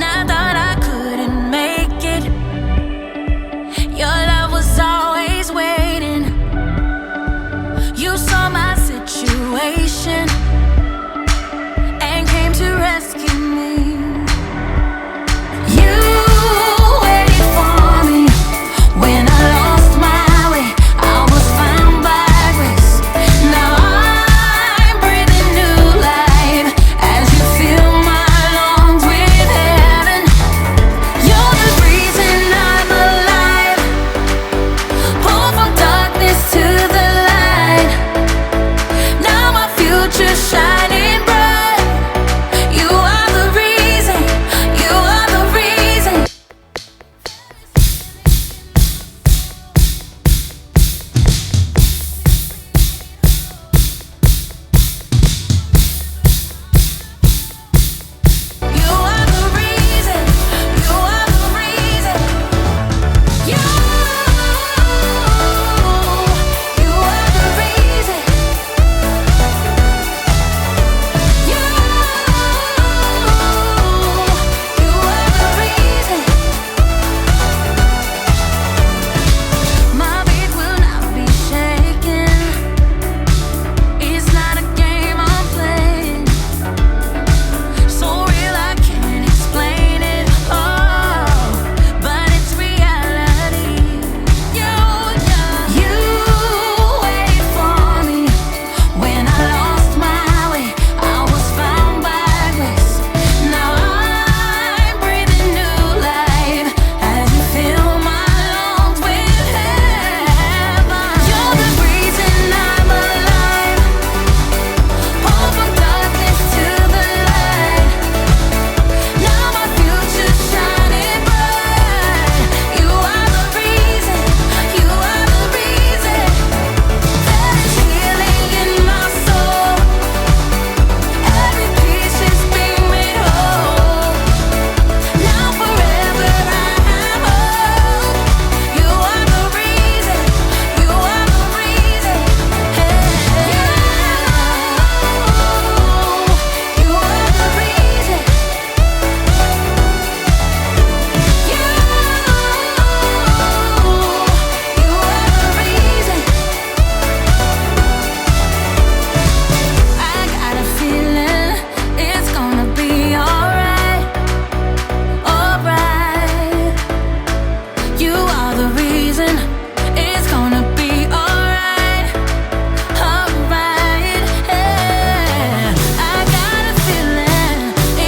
I thought I couldn't make it. Your love was always waiting. You saw my situation and came to rescue me. You waited for me when I lost my way. I was found by grace. Now I'm breathing new life as you fill my lungs with heaven. You're the reason I'm alive. Pull from darkness to the light. Now my future's shining bright. You are the reason. You are the reason. You are the reason. You are the reason. You are the reason. You are the reason. My beat will not be shaken. It's not a game I'm playing. So real I can't explain it. Oh, but it's reality. You waited for me when I lost my way. I was found by grace. Now I'm breathing new life as you fill my lungs with heaven. You're the reason I'm alive. Pull from darkness to the light. Now my future's shining bright. You are the reason. You are the reason. There's healing in my soul. Every piece is being made whole. Now forever I have hope. You are the reason. You are the reason. Hey. You are the reason. You I got a feeling it's gonna be alright, alright. You are the reason it's gonna be alright, alright. Yeah. I got a feeling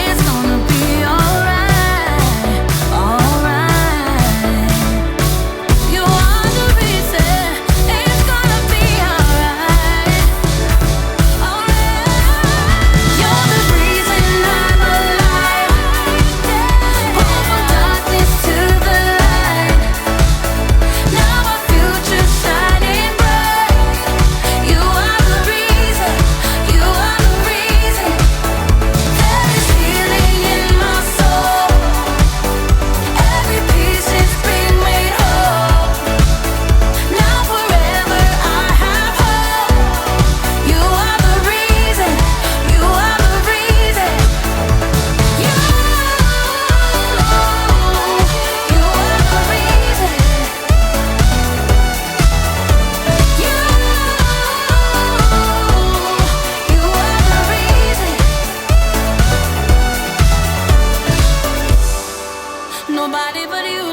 it's gonna be alright, alright. You are the reason it's gonna be alright, alright. You're the reason I'm alive. Pull from darkness to the light. Now my future's shining bright. You are the reason. You are the reason. There is healing in my soul. Every piece is being made whole. Now forever I have hope. You are the reason. You are the reason. You are the reason. You are the reason. Nobody but you.